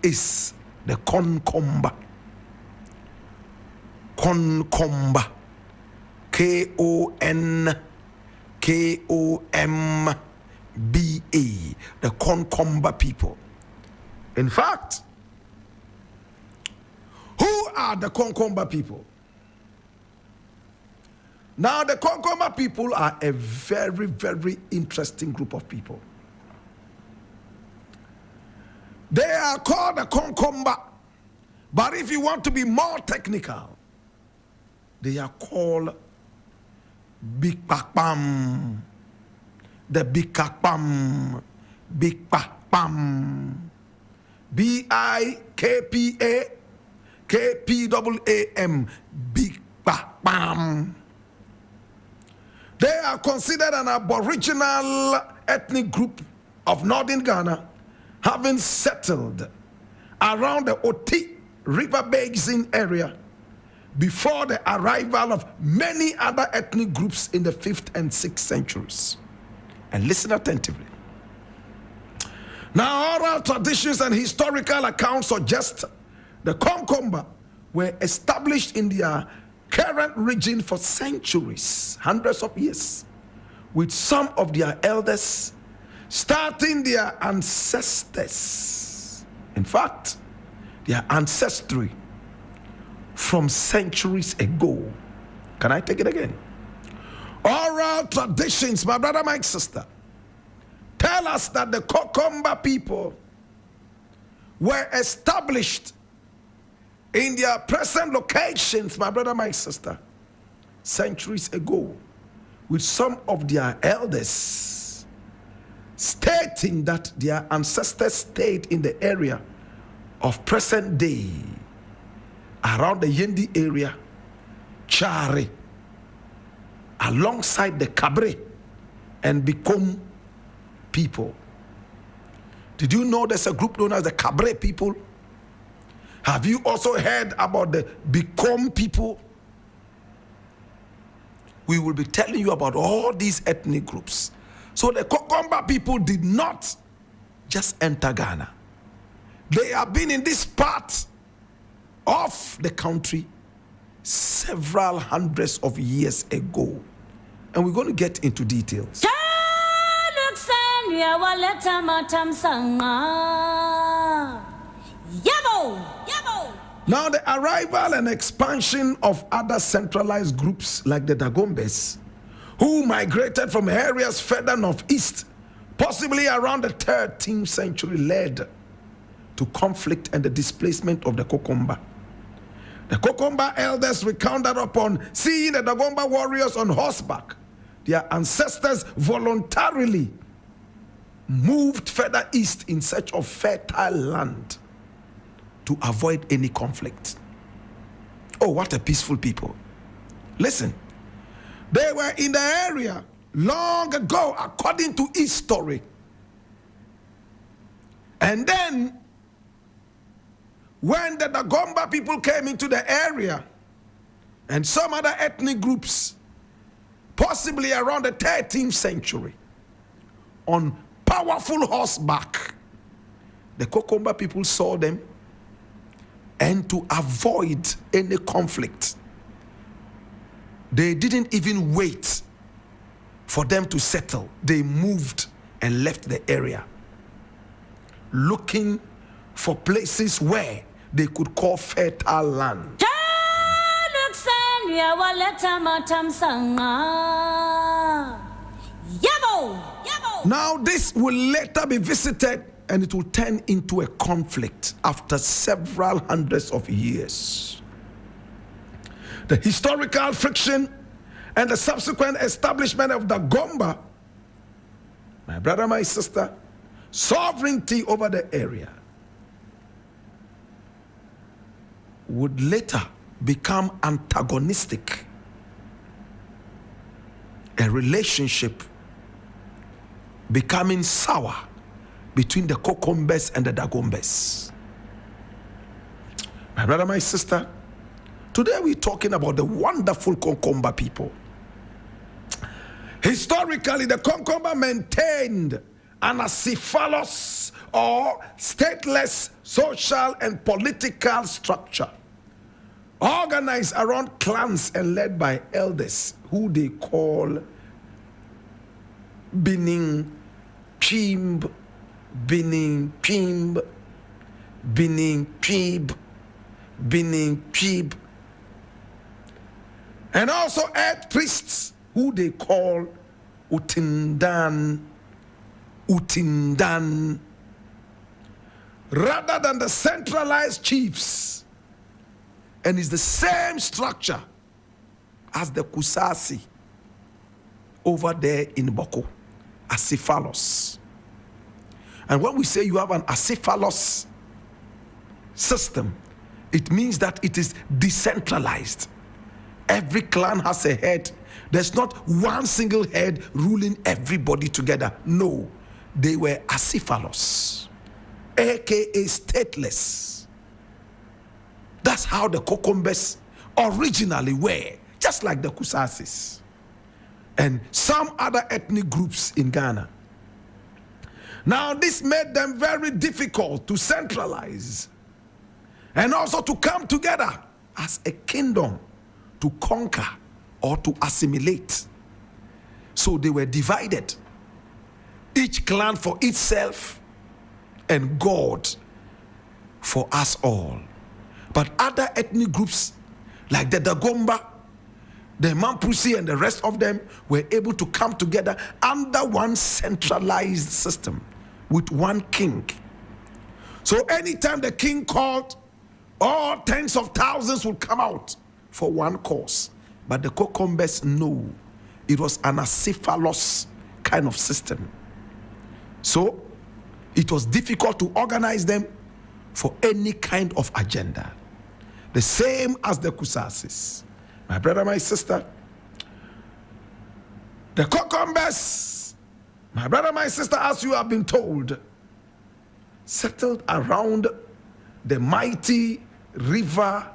is the Konkomba. Konkomba. Konkomba. The Konkomba people. In fact, who are the Konkomba people? Now, the Konkomba people are a very, very interesting group of people. They are called the Konkomba, but if you want to be more technical, they are called Bikpakpam. The Bikpakpam. Bikpakpam. Bikpam. Bikpakpam. They are considered an aboriginal ethnic group of northern Ghana, having settled around the Oti River Basin area before the arrival of many other ethnic groups in the 5th and 6th centuries. And listen attentively. Now, oral traditions and historical accounts suggest the Konkomba were established in their current region for centuries, hundreds of years, with some of their elders starting their ancestors. In fact, their ancestry from centuries ago. Can I take it again? Oral traditions, my brother, my sister, tell us that the Konkomba people were established in their present locations, my brother, my sister, centuries ago, with some of their elders stating that their ancestors stayed in the area of present day, around the Yendi area, Chari, alongside the Cabre, and become people. Did you know there's a group known as the Cabre people? Have you also heard about the Become people? We will be telling you about all these ethnic groups. So the Konkomba people did not just enter Ghana. They have been in this part of the country several hundreds of years ago. And we're going to get into details. Now, the arrival and expansion of other centralized groups like the Dagombes, who migrated from areas further northeast, possibly around the 13th century, led to conflict and the displacement of the Konkomba. The Konkomba elders recounted upon seeing the Dagomba warriors on horseback. Their ancestors voluntarily moved further east in search of fertile land to avoid any conflict. Oh, what a peaceful people. Listen, they were in the area long ago, according to history. And then, when the Dagomba people came into the area, and some other ethnic groups, possibly around the 13th century, on powerful horseback, the Konkomba people saw them, and to avoid any conflict, they didn't even wait for them to settle. They moved and left the area, looking for places where they could call fertile land. Now this will later be visited, and it will turn into a conflict after several hundreds of years. The historical friction and the subsequent establishment of the Dagomba, my brother, my sister, sovereignty over the area, would later become antagonistic. A relationship becoming sour between the Konkombes and the Dagombes. My brother, my sister, today we're talking about the wonderful Konkomba people. Historically, the Konkomba maintained anacephalous or stateless social and political structure, organized around clans and led by elders who they call Bining Pimb, Bining Pimb, Bining Pib, Bining Pib, and also earth priests who they call Utindan, rather than the centralized chiefs. And it's the same structure as the Kusasi over there in Boko, acephalous. And when we say you have an acephalous system, it means that it is decentralized. Every clan has a head. There's not one single head ruling everybody together. No, they were acephalous, aka stateless. That's how the Kokombes originally were, just like the Kusasis and some other ethnic groups in Ghana. Now, this made them very difficult to centralize and also to come together as a kingdom to conquer or to assimilate. So they were divided, each clan for itself and God for us all. But other ethnic groups like the Dagomba, the Mampusi, and the rest of them were able to come together under one centralized system with one king. So anytime the king called, all tens of thousands would come out for one cause. But the Kokombes, no, it was an acephalous kind of system. So it was difficult to organize them for any kind of agenda. The same as the Kusasis. My brother, my sister, the Kokombes, my brother, my sister, as you have been told, settled around the mighty river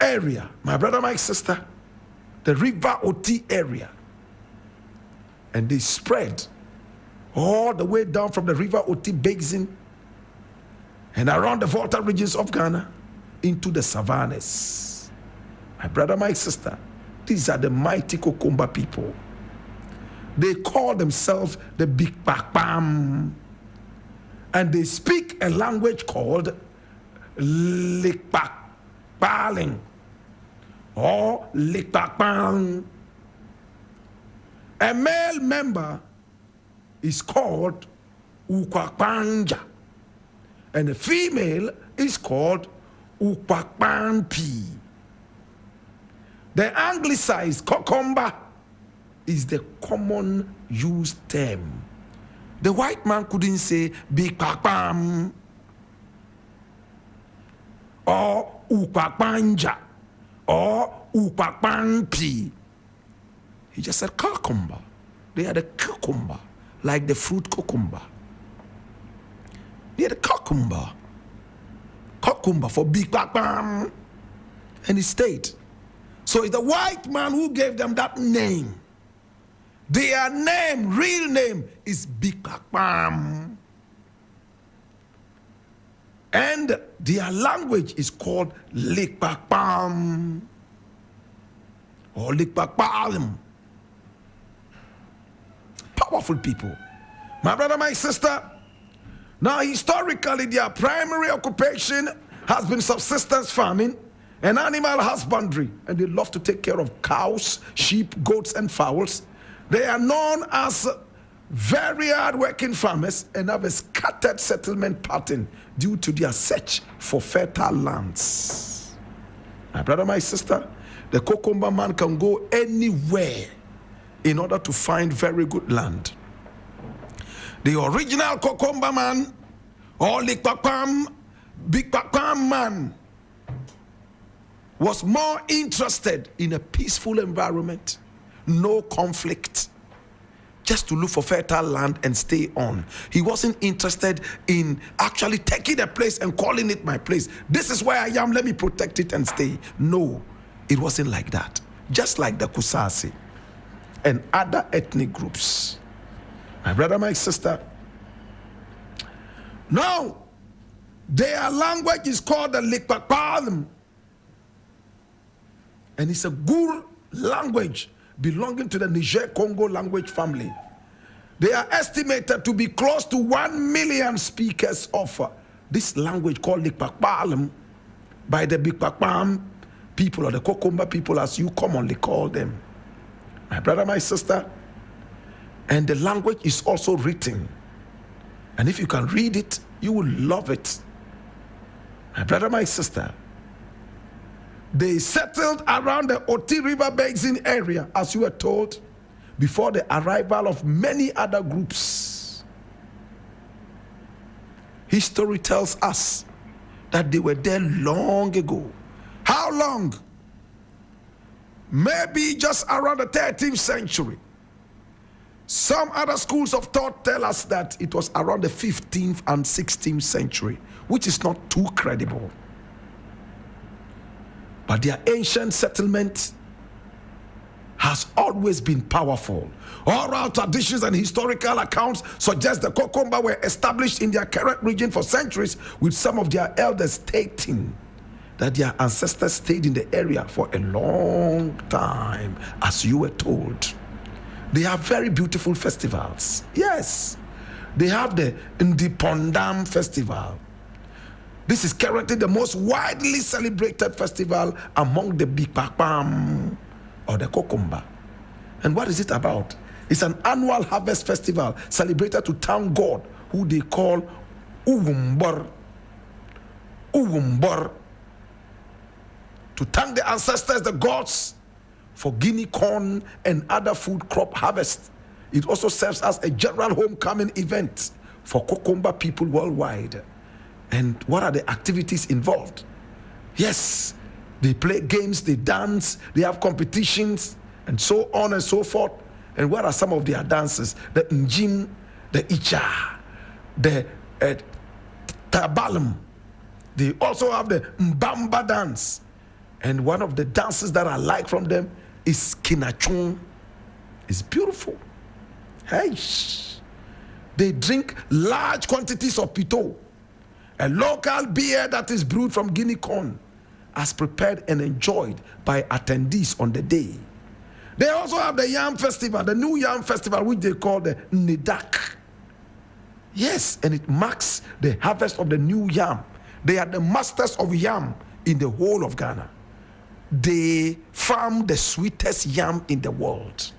area. My brother, my sister, the river Oti area. And they spread all the way down from the river Oti basin and around the Volta regions of Ghana into the savannas. My brother, my sister, these are the mighty Kokomba people. They call themselves the Blakk, and they speak a language called Blakk or Blakk. A male member is called Ukwakpanja, and a female is called Ukwakpampi. The anglicized Kokomba is the common used term. The white man couldn't say Blakk or Ukwakpanja or Ukwakpampi. He just said cucumber. They are the cucumber, like the fruit cucumber. They are the cucumber for Blakk, and he stayed. So it's the white man who gave them that name. Their name, real name, is Blakk, and their language is called Blakk or Blakk. Powerful people. My brother, my sister, now historically their primary occupation has been subsistence farming and animal husbandry, and they love to take care of cows, sheep, goats, and fowls. They are known as very hard-working farmers and have a scattered settlement pattern due to their search for fertile lands. My brother, my sister, the Kokomba man can go anywhere in order to find very good land. The original Kokomba man or Blakk man was more interested in a peaceful environment, no conflict, just to look for fertile land and stay on. He wasn't interested in actually taking a place and calling it my place. This is where I am, let me protect it and stay. No, it wasn't like that. Just like the Kusasi. and other ethnic groups. My brother, my sister. Now, their language is called the Likpakpalm. And it's a Gur language belonging to the Niger-Congo language family. They are estimated to be close to 1 million speakers of this language called Likpakpalm by the Bikpakpam people, or the Kokomba people as you commonly call them. My brother, my sister. And the language is also written. And if you can read it, you will love it. My brother, my sister. They settled around the Oti River Basin area, as you were told, before the arrival of many other groups. History tells us that they were there long ago. How long? Maybe just around the 13th century. Some other schools of thought tell us that it was around the 15th and 16th century, which is not too credible. But their ancient settlement has always been powerful. Oral traditions and historical accounts suggest the Kokomba were established in their current region for centuries, with some of their elders stating that their ancestors stayed in the area for a long time, as you were told. They have very beautiful festivals. Yes, they have the Ndipondam festival. This is currently the most widely celebrated festival among the Bikpakpam or the Kokomba. And what is it about? It's an annual harvest festival celebrated to thank God, who they call Uwumbor. Uwumbor. To thank the ancestors, the gods, for guinea corn and other food crop harvest. It also serves as a general homecoming event for Kokomba people worldwide. And what are the activities involved? Yes, they play games, they dance, they have competitions, and so on and so forth. And what are some of their dances? The Njim, the Icha, the Tabalum. They also have the Mbamba dance. And one of the dances that I like from them is Kinachung. It's beautiful. Hey, they drink large quantities of pito, a local beer that is brewed from guinea corn, as prepared and enjoyed by attendees on the day. They also have the Yam Festival, the new Yam Festival, which they call the Nidak. Yes, and it marks the harvest of the new yam. They are the masters of yam in the whole of Ghana. They farm the sweetest yam in the world.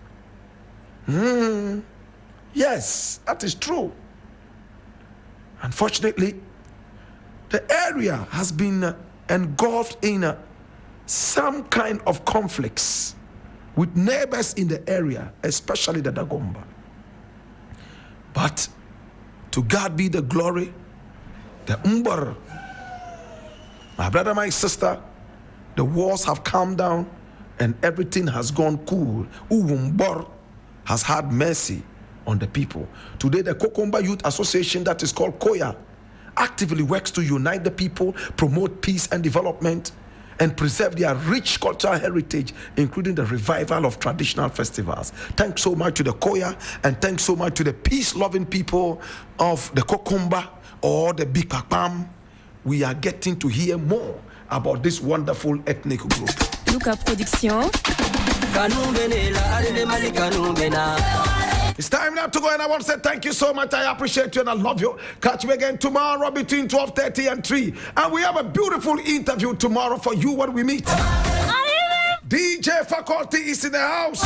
Yes, that is true. Unfortunately, the area has been engulfed in some kind of conflicts with neighbors in the area, especially the Dagomba. But to God be the glory, the Umbar, my brother, my sister, the wars have calmed down and everything has gone cool. Uwumbor has had mercy on the people. Today, the Kokomba Youth Association, that is called Koya, actively works to unite the people, promote peace and development, and preserve their rich cultural heritage, including the revival of traditional festivals. Thanks so much to the Koya, and thanks so much to the peace-loving people of the Kokomba or the Bikpakpam. We are getting to hear more about this wonderful ethnic group. Luca Production. It's time now to go, and I want to say thank you so much. I appreciate you and I love you. Catch me again tomorrow between 12:30 and 3. And we have a beautiful interview tomorrow for you when we meet. DJ Faculty is in the house.